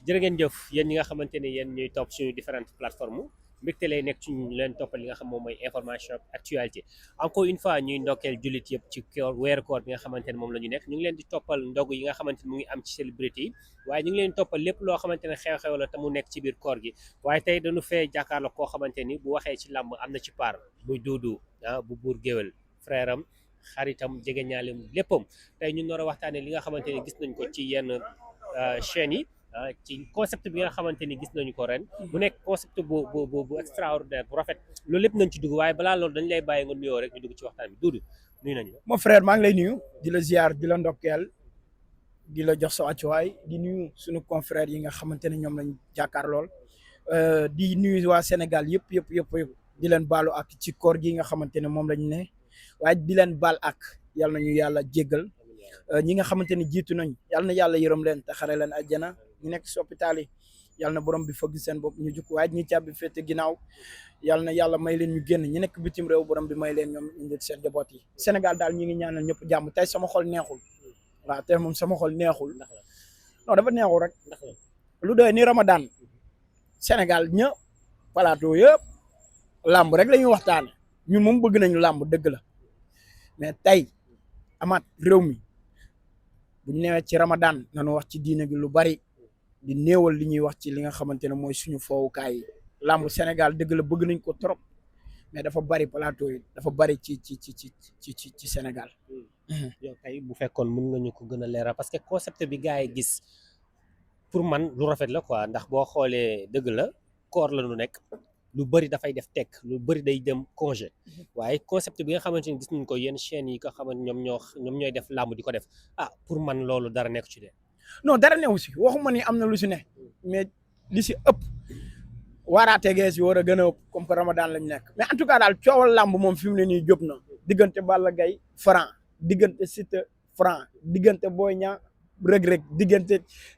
jërë ngeen jëf yéen ñi nga xamante ni yéen ñuy topp suñu différentes plateformes mbégte lay nekk ci ñu leen toppal li nga xam moom mooy information actualité encore une fois ñuy ndokkeel jullit yëpp ci weeru koor bi nga xamante ne moom la ñu nekk ñu ngi leen di toppal ndog yi nga xamante ni mu ngi am ci célébrité yi waaye ñu ngi leen di toppal lépp loo xamante ne xew-xew la te mu nekk ci biir koor gi waaye tey dañu fee jàkkaarloo koo xamante ni bu waxee ci làmb am na ci part muy duudu bu buur géwél frère am xaritam jege ñaaleem léppam tey ñu nar a waxtaanee li nga xamante ni gis nañ ko ci yenn chaînes yi ci concept bi nga xamante ni gis nañu ko ren bu nekk concept bu extraordinaire bu rafet loolu lépp nañ ci dugg waaye balaa loolu dañ lay bàyyi nga nuyoo rek ñu dugg ci waxtaan bi Doudou nuyu nañu la. mon frère maa ngi lay nuyu di la ziar di la ndokkeel di la jox sa wàccuwaay di nuyu suñu confrères yi nga xamante ne ñoom lañ jàkkaar lool di nuyu waa Sénégal yëpp di leen baalu ak ci koor gi nga xamante ne moom lañ ne waaye di leen baal ak yàlla nañu yàlla jéggal ñi nga xamante ni jiitu nañ yàlla na yàlla yërëm leen te xare leen àjjana ñu nekk si hôpital yi yàlla na borom bi fëgg seen bopp ñu jukk waaye ñi càbbi féete ginnaaw yàlla na yàlla may leen ñu génn ñu nekk bitim réew borom bi may leen ñoom indi seen jaboot yi Sénégal daal ñi ngi ñaanal ñëpp jàmm tey sama xol neexul waaw tey moom sama xol neexul non dafa neexul rek lu doy ni Ramadan Sénégal ña plateau yëpp làmb rek la ñuy waxtaane ñun moom bëgg nañu làmb dëgg la mais tey amaat réew mi bu ñu newee ci Ramadan nañu wax ci diine gi lu bari di néewal li ñuy wax ci li nga xamante ne mooy suñu foowukaay yi làmb Sénégal dëgg la bëgg nañ ko trop mais dafa bari plateau yi dafa bari ci Sénégal. yow tey bu fekkoon mën nga ñu ko gën a leeral parce que concept bi gars yi gis pour man lu rafet la quoi ndax boo xoolee dëgg la koor la nu nekk lu bëri dafay def tekk lu bëri day dem congé waaye concept bi nga xamante ni gis nañ ko yenn chaînes yi nga xamante ñoom ñooy def làmb di ko def pour man loolu dara nekk ci de. non dara newu si waxuma ni am na lu si ne mais li si ëpp waaraate gees yi war a gën a ëpp comme que Ramadan lañ nekk mais en tout cas daal coowal làmb moom fi mu ne nii jóg na diggante Balla Gaye Franc diggante Siteu Franc diggante Boy Niang Reug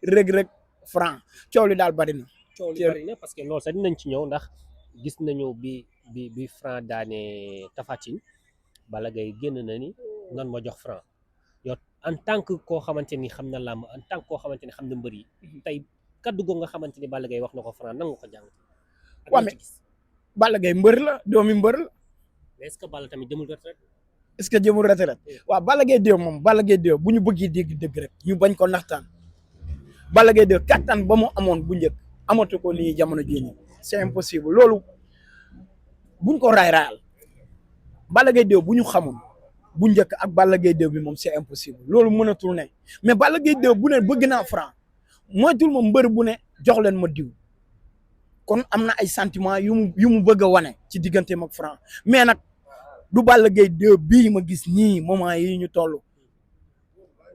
Reug Franc coow li daal bari na. coow li bari na parce que loolu sax dinañ ci ñëw ndax gis nañu bi Franc daane Tapha Tine Balla Gaye génn na ni nan ma jox Franc yow en tant que koo xamante ni xam na làmb en tant que koo xamante ni xam na mbër yi tey kaddu googu nga xamante ni Balla Gaye wax na ko Franc nan nga ko jàng. waaw mais Balla Gaye mbër la doomi mbër la. mais est-ce que Balla tamit jëmul retraite. est-ce que jëmul retraite waaw Balla Gaye 2 moom Balla Gaye 2 bu ñu bëggee dégg dëgg rek ñu bañ ko naxtaan Balla Gaye 2 kattan ba mu amoon bu njëkk amatu ko nii jamono jii nii c'est impossible loolu buñ ko raay-raayal Balla Gaye 2 bu ñu xamoon bu njëkk ak Balla Gaye 2 bi moom c'est impossible loolu mënatul ne mais Balla Gaye 2 bu ne bëgg naa Franc moytul ma mbër bu ne jox leen ma diw kon am na ay sentiment yu mu bëgg a wane ci digganteem ak Franc mais nag du Balla Gaye 2 bii ma gis nii moment yi ñu toll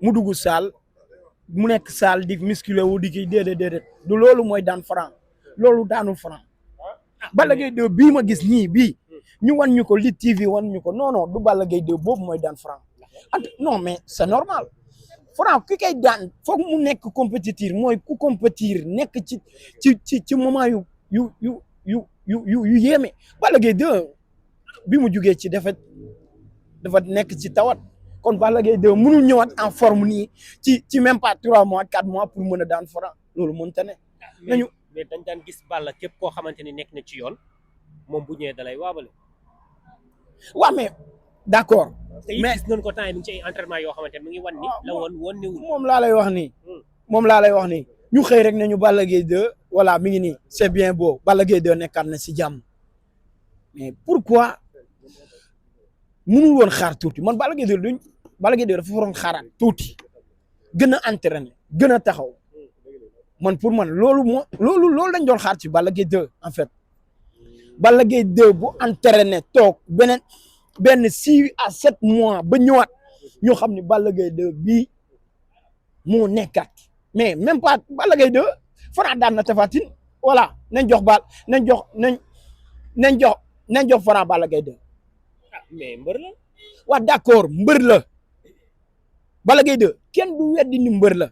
mu dugg saal mu nekk saal di musculé wu di kii déedéet du loolu mooy daan Franc loolu daanul Franc Balla Gaye 2 bii ma gis nii bii ñu wan ñu ko Lutte TV wan ñu ko non du Balla Gaye 2 boobu mooy daan Franc non mais c'est normal Franc ki kay daan foog mu nekk compétiteur mooy ku compétir nekk ci moment yu yéeme Balla Gaye 2 bi mu jugee ci dafa nekk ci tawat kon Balla Gaye 2 mënul ñëwaat en forme nii ci même pas 3 mois 4 mois pour mën a daan Franc loolu mënta ne. nañu mais dañ daan gis Balla képp koo xamante ni nekk na ci yoon moom bu ñëwee dalay waabale. waaw mais d'accord. mais gis nañ ko temps yi mu ngi ci ay entraînement yoo xamante ne mu ngi wan ni. la woon ni moom laa lay wax nii. ñu xëy rek ne ñu Balla Gaye 2 voilà mi ngi nii c'est bien beau Balla Gaye 2 nekkaat na si jàmm mais pourquoi mënul woon xaar tuuti man Balla Gaye 2 dafa waroon xaaraat tuuti gën a entraîner gën a taxaw man pour man loolu lañ doon xaar ci Balla Gaye 2 en fait Balla Gaye 2 bu entraîner toog benn 6 à 7 mois ba ñëwaat ñoo xam ni Balla Gaye 2 bii moo nekkaat mais même pas Balla Gaye 2 Franc daan na Tapha Tine voilà nañ jox Franc Balla Gaye 2. mais mbër la. waaw d'accord mbër la Balla Gaye 2 kenn du weddi ni mbër la.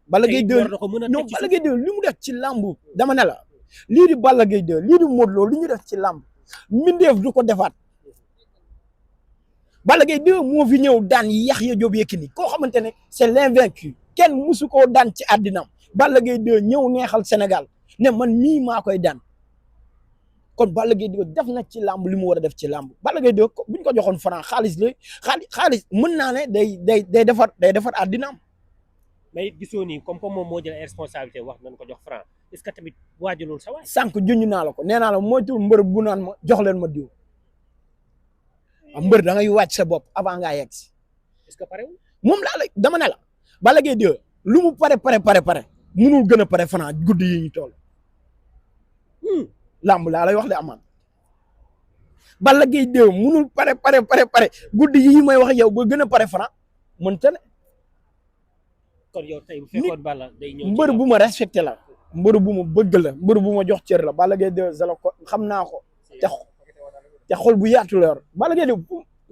Balla Gaye 2 non Balla Gaye 2 li mu def ci làmb dama ne la lii di Balla Gaye 2 lii di Modou Lo li ñu def ci làmb mbindeef du ko defaat Balla Gaye 2 moo fi ñëw daan Yaxya Joob Yékini koo xamante ne c'est l'invaincu kenn musu koo daan ci àddinaam Balla Gaye 2 ñëw neexal Sénégal ne man mii maa koy daan kon Balla Gaye 2 def na ci làmb li mu war a def ci làmb Balla Gaye 2 buñ ko joxoon Franc xaalis la xaalis mën naa ne day defar àddinaam. mais it gisoo nii comme moom moo jël responsabilité wax nañ ko jox Franc est-ce que tamit waajalul sa waay. sànq junj naa la ko nee naa la moytuwul mbër bu naan ma jox leen ma diw mbër da ngay wàcc sa bopp avant ngaa yegg si. est-ce que pare moom laa la dama ne la Balla Gaye 2 lu mu pare munul gën a pare Franc guddi yi ñu toll. làmb laa lay wax de amaan Balla Gaye 2 munul pare guddi yi may wax yow ba gën a pare Franc mënta ne. kon yow tey bu fekkoon Balla day ñëw mbër bu ma respecté la mbër bu ma bëgg la mbër bu ma jox cër la Balla Gaye 2 zala ko xam naa ko te xol bu yaatu la yor Balla Gaye 2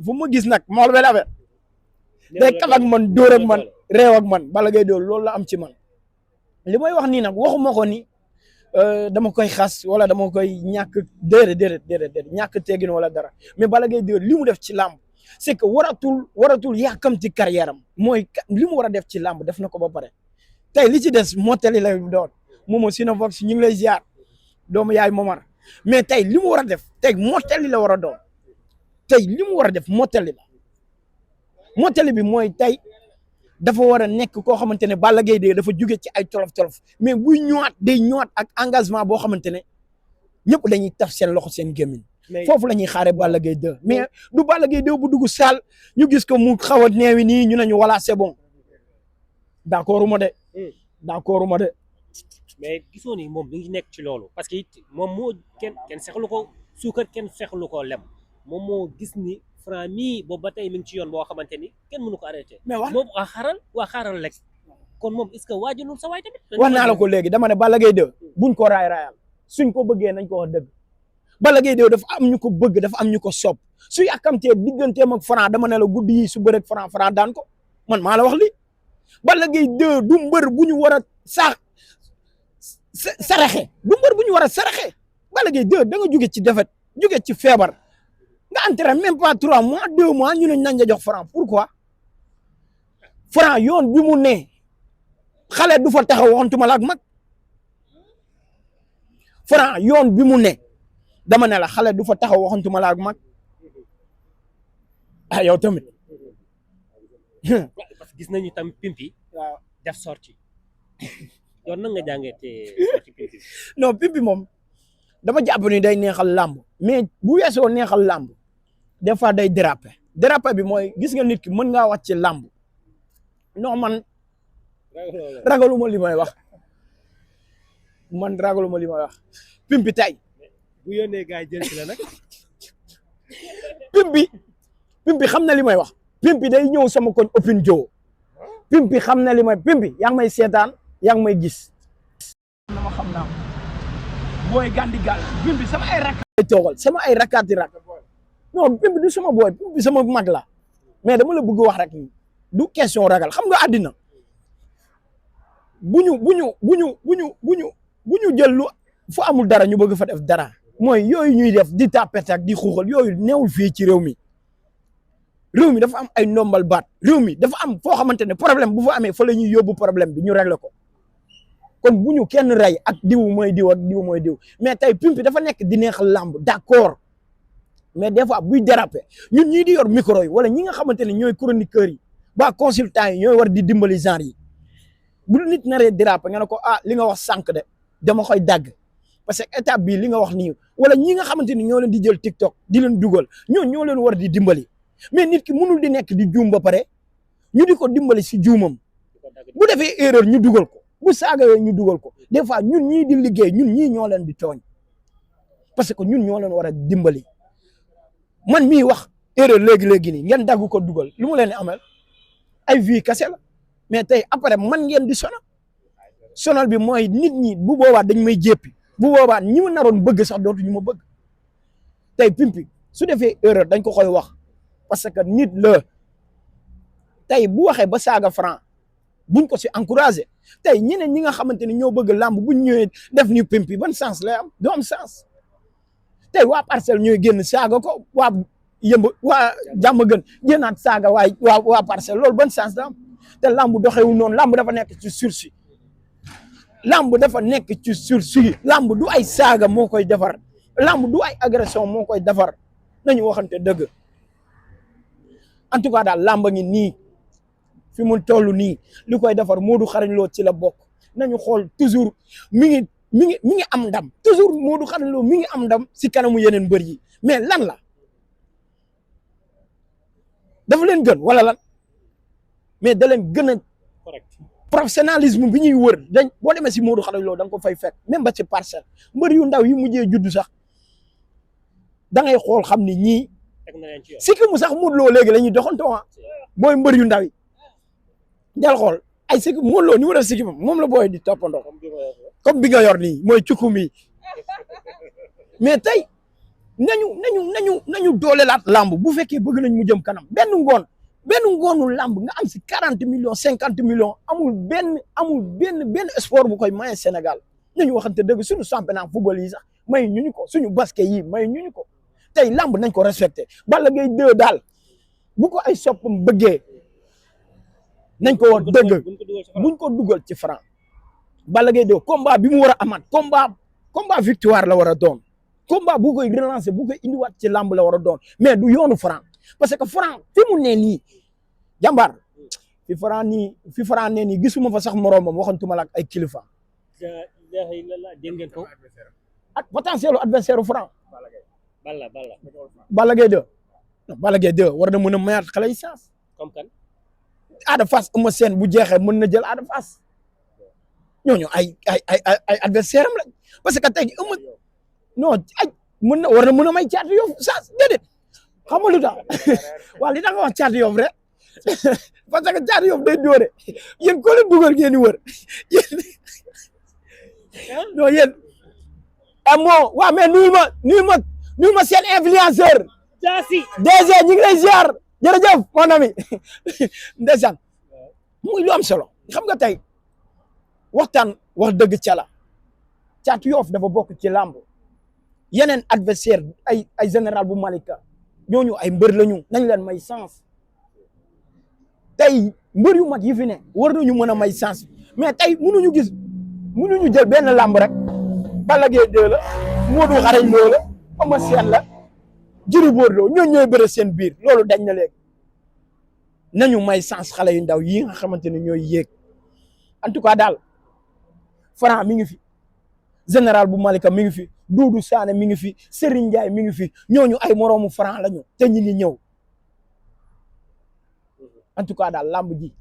fu ma gis nag ma xool benn affaire day kaf ak man dóor ak man réew ak man Balla Gaye 2 loolu la am ci man li may wax nii nag waxuma ko ni dama koy xas wala dama koy ñàkk déedéet ñàkk teggin wala dara mais Balla Gaye 2 li mu def ci làmb c'est que waratul yàkkamti carrière am mooy li mu war a def ci làmb def na ko ba pare tey li ci des mottali la doon moomo Sinovox ñu ngi lay ziar doomu yaay Momar mais tey li mu war a def tey mottali la war a doon tey li mu war a def mottali la mottali bi mooy tey dafa war a nekk koo xamante ne Balla Gaye 2 dafa jóge ci ay tolof mais buy ñëwaat day ñëwaat ak engagement boo xamante ne ñëpp dañuy taf seen loxo seen gémmiñ foofu la ñuy xaaree Balla Gaye 2 mais du Balla Gaye 2 bu dugg saal ñu gis ko mu xaw a neewi nii ñu nañu voilà c'est bon d'accord ma de mais gisoo ni moom mi ngi nekk ci loolu parce que it moom moo kenn sexlu ko suukar kenn sexlu ko lem moom moo gis ni Franc mii boobu ba tey mi ngi ci yoon boo xamante ni kenn mënu ko arrêté. mais wax moom xaaral rek kon moom est-ce que waajalul sa waay tamit. wax naa la ko léegi dama ne Balla Gaye 2 buñ ko raayal suñ ko bëggee nañ ko wax dëgg Balla Gaye 2 dafa am ñu ko bëgg dafa am ñu ko sopp su yàkkamtee digganteem ak Franc dama ne la guddi yi su bëreeg Franc daan ko man maa la wax li Balla Gaye 2 du mbër bu ñu war a saraxe du mbër bu ñu war a saraxe Balla Gaye 2 da nga jóge ci defet jóge ci feebar nga entraîné même pas 3 mois 2 mois ñu ne nañ la jox Franc pourquoi Franc yoon bi mu ne xale du fa taxaw waxantuma la ak mag Franc yoon bi mu ne dama ne la xale du fa taxaw waxantuma la ak mag ah yow tamit. parce que gis nañu tam Pimpi. waaw def sortie yow nan nga jàngee te sortie Pimpi. non Pimpi moom dama jàpp ni day neexal làmb mais bu weesoo neexal làmb des fois day déraper bi mooy gis nga nit ki mën ngaa wax ci làmb non man ragaluma li may wax Pimpi tey bu yónnee gars yi jël ci la nag. Pimpi xam na li may wax Pimpi day ñëw sama koñ open joo Pimpi xam na li may Pimpi yaa ngi may seetaan yaa ngi may gis. dama xam naa booy gandi gal Pimpi sama ay rakk lay toogal sama ay rakkaati rakk non Pimpi du sama booy Pimpi sama mag la mais dama la bëgg wax rek du question ragal xam nga àddina bu ñu jël lu fu amul dara ñu bëgg fa def dara mooy yooyu ñuy def di tapet ak di xuuxal yooyu neewul fii ci réew mi dafa am ay ndombal baat réew mi dafa am foo xamante ne problème bu fa amee fa la ñuy yóbbu problème bi ñu régler ko kon bu ñu kenn rey ak diw mooy diw ak diw mooy diw mais tey Pimpi dafa nekk di neexal làmb d'accord mais des fois buy déraper ñun ñii di yor micro yi wala ñi nga xamante ne ñooy chroniqueurs yi ba consultants yi ñooy war di dimbali genre yi bu nit naree déraper nga ne ko li nga wax sànq de dama koy dagg parce que étape bii li nga wax nii wala ñi nga xamante ni ñoo leen di jël TikTok di leen dugal ñoo leen war di dimbali mais nit ki mënul di nekk di juum ba pare ñu di ko dimbali si juumam bu defee erreur ñu dugal ko bu saagawee ñu dugal ko des fois ñun ñii di liggéey ñun ñii ñoo leen di tooñ parce que ñun ñoo leen war a dimbali man mii wax erreur léegi nii ngeen dagg ko dugal lu mu leen di amal ay vie kese la mais tey après man ngeen di sonal bi mooy nit ñi bu boobaa dañ may jéppi bu boobaa ñi ma naroon bëgg sax dootuñu ma bëgg tey Pimpi su defee erreur dañ ko koy wax parce que nit la tey bu waxee ba saaga Franc buñ ko si encouragé tey ñeneen ñi nga xamante ne ñoo bëgg làmb buñ ñëwee def ni Pimpi ban sens lay am du am sens tey waa Parcelles ñooy génn saaga ko waa Yëmb waa Jàmmagën génnaat saaga waa Parcelles loolu ban sens la am te làmb doxewul noonu làmb dafa nekk ci sursis lamb dafa nekk ci sursis lamb du ay saaga moo koy defar lamb du ay agression moo koy defar nañu waxante dëgg en tout cas daal lamb ngi nii fi mu toll nii li koy defar Modou Xarañ Lo ci la bokk nañu xool toujours mi ngi am ndam toujours Modou Xarañ Lo mi ngi am ndam si kanamu yeneen mbër yi mais lan la dafa leen gën wala lan mais da leen gën a correct professionnalisme bi ñuy wër dañ boo demee si Modou Xarañ Lo da nga ko fay fekk même ba ci parcelle mbër yu ndaw yi mujjee juddu sax da ngay xool xam ni ñii teg na leen ci yoon sikki mu sax Modou Lo léegi la ñuy doxantoo booy mbër yu ndaw yi del xool ay sikki Modou Lo ni mu def sikki moom la booy di toppandoo comme bi nga yor nii mooy cukkum yi mais tey nañu doolelaat lamb bu fekkee bëgg nañ mu jëm kanam benn ngoonu lamb nga am si 40 millions 50 millions amul benn sport bu koy maye Sénégal nañu waxante dëgg suñu championnat football yi sax may ñu ko suñu basket yi may ñu ko tey lamb nañ ko respecté Balla Gaye 2 daal bu ko ay soppam bëggee nañ ko wax dëgg buñ ko dugal ci franc Balla Gaye 2 combat bi mu war a amaat combat victoire la war a doon combat bu koy relancer bu koy indiwaat ci lamb la war a doon mais du yoonu franc parce que franc fi mu ne nii jàmbaar fi franc ne nii gisuma fa sax moroomam waxantuma la ak ay kilifa dégg ngeen ko ak potentiel adversaire u franc Balla Gaye 2 Balla Gaye 2 war na mën a mayaat xale yi chance comme kan Ada Fass Eumeu Sène bu jeexee mën na jël Ada Fass ñooñu ay adversaire am la parce que tey Eumeu non ay mën na war na mën a may Caatu Yoff chance déedéet xam nga lu tax waaw li tax nga wax Caatu Yoff rek parce que Caatu Yoff day dóore yéen ko leen dugal ngeen di wër yéen non yéen moo waaw mais nuyu ma seen influenceur DG ñu ngi lay ziar jërëjëf mon ami ndeysaan muy lu am solo xam nga tey waxtaan wax dëgg cala Caatu Yoff dafa bokk ci làmb yeneen adversaire ay général bu Malika ñooñu ay mbër lañu nañ leen may chance tey mbër yu mag yi fi ne war nañu mën a may chance mais tey mënuñu jël benn làmb rek Balla Gaye 2 la Modou Xarañ Lo la Eumeu Sène la Gris Bordeaux ñooñu ñooy bëre seen biir loolu dañ na léegi nañu may chance xale yu ndaw yi nga xamante ne ñooy yéeg en tout cas daal Franc mi ngi fi général bu Malika mi ngi fi Doudou Sané mi ngi fi Serigne Ndiaye mi ngi fi ñooñu ay moroomu Franc lañu te ñi ngi ñëw en tout cas daal làmb ji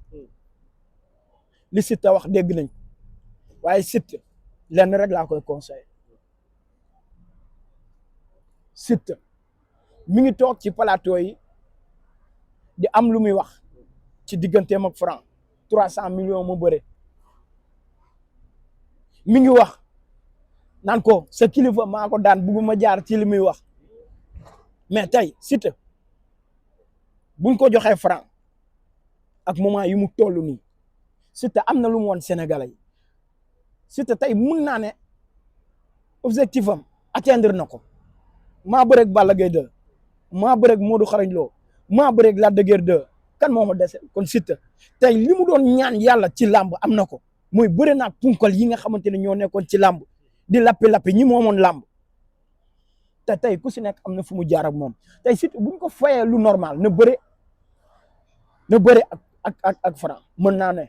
li Siteu wax dégg nañ waaye Siteu lenn rek laa koy conseillé Siteu mi ngi toog ci plateau yi di am lu muy wax ci digganteem ak Franc 300 millions mu bëre mi ngi wax naan ko sa kilifa maa ko daan bugguma jaar ci li muy wax mais tey Siteu buñ ko joxee Franc ak moment yi mu toll nii Siteu am na lu mu woon Sénégalais yi Siteu tey mun naa ne objectif am atteindre na ko maa bëreeg Balla Gaye 2 maa bëreeg Modou Xarañ Lo maa bëreeg Lac de Guiers 2 kan moo ma dese kon Siteu tey li mu doon ñaan yàlla ci làmb am na ko mooy bëre naag punkal yi nga xamante ne ñoo nekkoon ci làmb di lappi ñi moomoon làmb te tey ku si nekk am na fu mu jaar ak moom tey Siteu buñ ko fayee lu normal na bëre ak Franc mën naa ne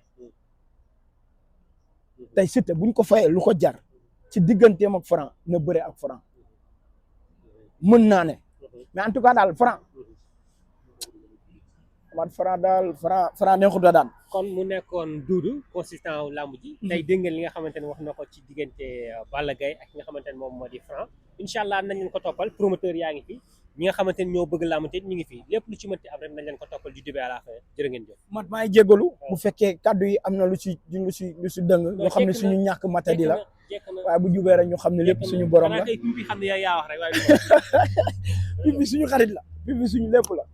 tey Siteu buñ ko fayee lu ko jar ci digganteem ak Franc na bëre ak Franc mën naa ne mais en tout cas daal Franc Franc neexut a daan. kon mu nekkoon Doudou consistant wu làmb ji. tey dégg ngeen li nga xamante ne wax na ko ci diggante Balla Gaye ak ki nga xamante ne moom moo di Franc incha allah nañ leen ko toppal promoteur yaa ngi fi ñi nga xamante ne ñoo bëgg làmb te ñu ngi fi lépp lu ci mënti am rek nañ leen ko toppal du début à la fin jërë ngeen jëf. man maa ngi jégalu bu fekkee kaddu yi am na lu si dëng. ñoo xam ne suñu ñàkk matadi la waaye bu jubee rek ñu xam ne lépp suñu borom la. xam ne yaa wax rek waaye bi suñu xarit la bi suñu lépp la.